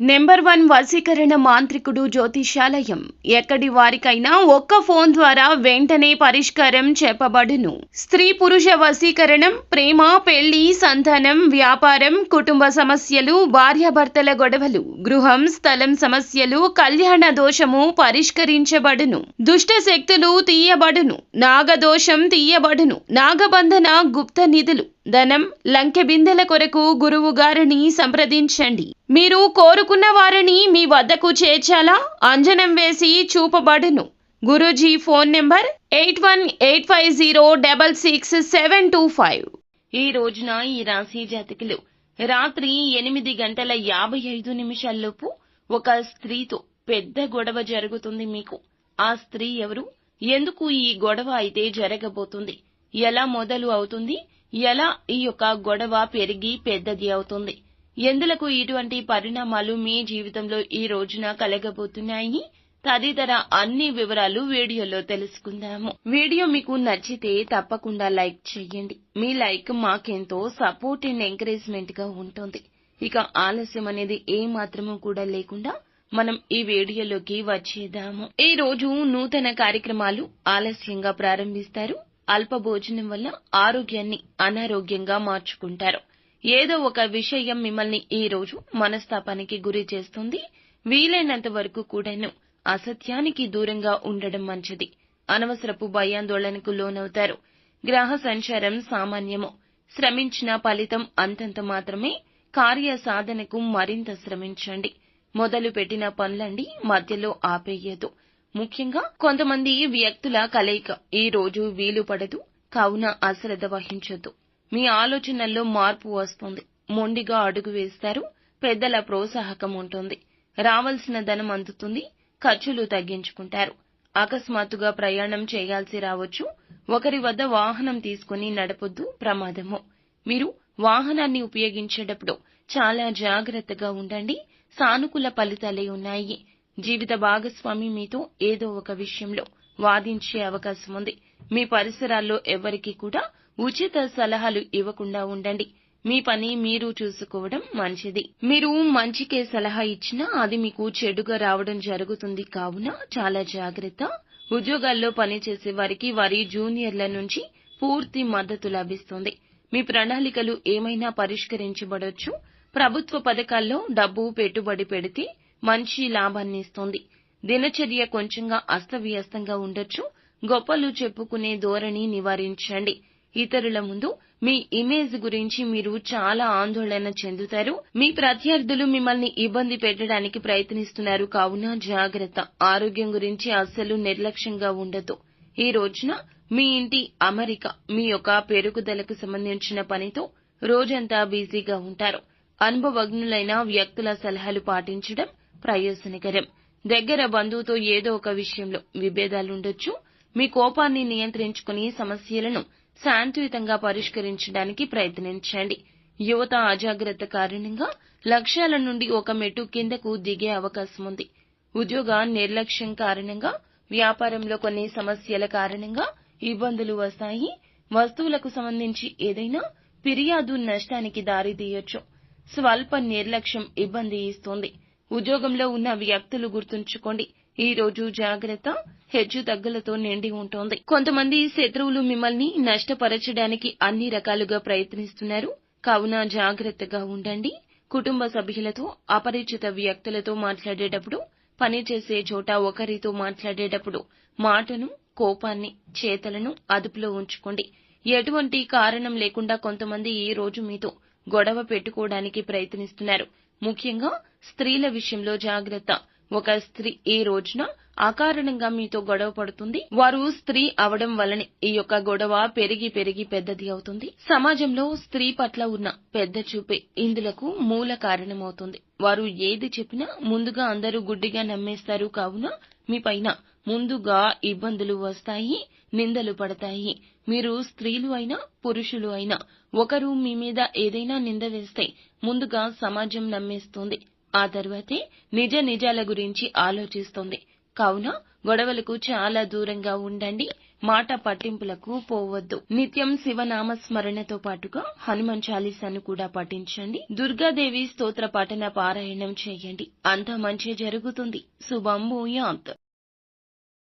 Number 1 వశీకరణ మాంత్రికుడు జ్యోతిషాలయం. ఎక్కడి వారికైనా ఒక్క ఫోన్ ద్వారా వెంటనే పరిష్కారం చెప్పబడును. స్త్రీ పురుష వశీకరణం, ప్రేమ, పెళ్లి, సంతానం, వ్యాపారం, కుటుంబ సమస్యలు, భార్యాభర్తల గొడవలు, గృహం, స్థలం సమస్యలు, కళ్యాణ దోషము పరిష్కరించబడును. దుష్ట శక్తులు తీయబడును. నాగదోషం తీయబడును. నాగబంధన, గుప్త నిధులు, ధనం, లంకె బిందెల కొరకు గురువు గారిని సంప్రదించండి. మీరు కోరుకున్న వారిని మీ వద్దకు చేర్చాలా? అంజనం వేసి చూపబడును. Guruji phone number 8185066725. ఈ రోజున ఈ రాశి జాతకులు రాత్రి 8:55 ఒక స్త్రీతో పెద్ద గొడవ జరుగుతుంది. మీకు ఆ స్త్రీ ఎవరు, ఎందుకు ఈ గొడవ అయితే జరగబోతుంది, ఎలా మొదలు అవుతుంది, ఎలా ఈ యొక్క గొడవ పెరిగి పెద్దది అవుతుంది, ఎందులకు ఇటువంటి పరిణామాలు మీ జీవితంలో ఈ రోజున కలగబోతున్నాయి తదితర అన్ని వివరాలు వీడియోలో తెలుసుకుందాము. వీడియో మీకు నచ్చితే తప్పకుండా లైక్ చేయండి. మీ లైక్ మాకెంతో సపోర్ట్ అండ్ ఎంకరేజ్మెంట్ గా ఉంటుంది. ఇక ఆలస్యం అనేది ఏ మాత్రము కూడా లేకుండా మనం ఈ వీడియోలోకి వచ్చేద్దాము. ఈ రోజు నూతన కార్యక్రమాలు ఆలస్యంగా ప్రారంభిస్తారు. అల్ప భోజనం వల్ల ఆరోగ్యాన్ని అనారోగ్యంగా మార్చుకుంటారు. ఏదో ఒక విషయం మిమ్మల్ని ఈ రోజు మనస్తాపానికి గురి చేస్తుంది. వీలైనంత వరకు కూడాను అసత్యానికి దూరంగా ఉండడం మంచిది. అనవసరపు భయాందోళనకు లోనవుతారు. గ్రహ సంచారం సామాన్యము. శ్రమించిన ఫలితం అంతంత మాత్రమే. కార్య సాధనకు మరింత శ్రమించండి. మొదలు పెట్టిన పనులండి మధ్యలో ఆపేయదు. ముఖ్యంగా కొంతమంది వ్యక్తుల కలయిక ఈ రోజు వీలు పడదు. కావున అశ్రద్ధ వహించొద్దు. మీ ఆలోచనల్లో మార్పు వస్తుంది. మొండిగా అడుగు వేస్తారు. పెద్దల ప్రోత్సాహకం ఉంటుంది. రావాల్సిన ధనం అందుతుంది. ఖర్చులు తగ్గించుకుంటారు. అకస్మాత్తుగా ప్రయాణం చేయాల్సి రావచ్చు. ఒకరి వద్ద వాహనం తీసుకుని నడపొద్దు, ప్రమాదము. మీరు వాహనాన్ని ఉపయోగించేటప్పుడు చాలా జాగ్రత్తగా ఉండండి. సానుకూల ఫలితాలే ఉన్నాయి. జీవిత భాగస్వామి మీతో ఏదో ఒక విషయంలో వాదించే అవకాశం ఉంది. మీ పరిసరాల్లో ఎవరికీ కూడా ఉచిత సలహాలు ఇవ్వకుండా ఉండండి. మీ పని మీరు చూసుకోవడం మంచిది. మీరు మంచికే సలహా ఇచ్చినా అది మీకు చెడుగా రావడం జరుగుతుంది. కావున చాలా జాగ్రత్త. ఉద్యోగాల్లో పనిచేసే వారికి వారి జూనియర్ల నుంచి పూర్తి మద్దతు లభిస్తుంది. మీ ప్రణాళికలు ఏమైనా పరిష్కరించబడొచ్చు. ప్రభుత్వ పథకాల్లో డబ్బు పెట్టుబడి పెడితే మంచి లాభాన్ని ఇస్తుంది. దినచర్య కొంచెంగా అస్తవ్యస్తంగా ఉండొచ్చు. గొప్పలు చెప్పుకునే ధోరణి నివారించండి. ఇతరుల ముందు మీ ఇమేజ్ గురించి మీరు చాలా ఆందోళన చెందుతారు. మీ ప్రత్యర్థులు మిమ్మల్ని ఇబ్బంది పెట్టడానికి ప్రయత్నిస్తున్నారు. కావున జాగ్రత్త. ఆరోగ్యం గురించి అస్సలు నిర్లక్ష్యంగా ఉండదు. ఈ రోజున మీ ఇంటి అమరిక, మీ యొక్క పెరుగుదలకు సంబంధించిన పనితో రోజంతా బిజీగా ఉంటారు. అనుభవజ్ఞులైన వ్యక్తుల సలహాలు పాటించడం ప్రయోజనకరం. దగ్గర బంధువుతో ఏదో ఒక విషయంలో విభేదాలుండొచ్చు. మీ కోపాన్ని నియంత్రించుకుని సమస్యలను శాంతియుతంగా పరిష్కరించడానికి ప్రయత్నించండి. యువత అజాగ్రత్త కారణంగా లక్ష్యాల నుండి ఒక మెట్టు కిందకు దిగే అవకాశం ఉంది. ఉద్యోగ నిర్లక్ష్యం కారణంగా, వ్యాపారంలో కొన్ని సమస్యల కారణంగా ఇబ్బందులు వస్తాయి. వస్తువులకు సంబంధించి ఏదైనా ఫిర్యాదు నష్టానికి దారితీయొచ్చు. స్వల్ప నిర్లక్ష్యం ఇబ్బంది ఇస్తుంది. ఉద్యోగంలో ఉన్న వ్యక్తులు గుర్తుంచుకోండి. ఈ రోజు జాగ్రత్త. హెచ్చు తగ్గులతో నిండి ఉంటుంది. కొంతమంది శత్రువులు మిమ్మల్ని నష్టపరచడానికి అన్ని రకాలుగా ప్రయత్నిస్తున్నారు. కావున జాగ్రత్తగా ఉండండి. కుటుంబ సభ్యులతో, అపరిచిత వ్యక్తులతో మాట్లాడేటప్పుడు, పనిచేసే చోట ఒకరితో మాట్లాడేటప్పుడు మాటను, కోపాన్ని, చేతలను అదుపులో ఉంచుకోండి. ఎటువంటి కారణం లేకుండా కొంతమంది ఈ రోజు మీతో గొడవ పెట్టుకోవడానికి ప్రయత్నిస్తున్నారు. ముఖ్యంగా స్త్రీల విషయంలో జాగ్రత్త. ఒక స్త్రీ ఈ రోజున అకారణంగా మీతో గొడవ పడుతుంది. వారు స్త్రీ అవడం వల్లనే ఈ యొక్క గొడవ పెరిగి పెరిగి పెద్దది అవుతుంది. సమాజంలో స్త్రీ పట్ల ఉన్న పెద్ద చూపే ఇందులకు మూల కారణమవుతుంది. వారు ఏది చెప్పినా ముందుగా అందరూ గుడ్డిగా నమ్మేస్తారు. కావున మీ పైన ముందుగా ఇబ్బందులు వస్తాయి, నిందలు పడతాయి. మీరు స్త్రీలు అయినా పురుషులు అయినా ఒకరు మీ మీద ఏదైనా నింద వేస్తే ముందుగా సమాజం నమ్మేస్తుంది. ఆ తర్వాతే నిజాల గురించి ఆలోచిస్తుంది. కావున గొడవలకు చాలా దూరంగా ఉండండి. మాట పట్టింపులకు పోవద్దు. నిత్యం శివనామ స్మరణతో పాటుగా హనుమాన్ చాలీసాను కూడా పఠించండి. దుర్గాదేవి స్తోత్ర పఠన పారాయణం చేయండి. అంతా మంచి జరుగుతుంది. శుభం భూయాత్.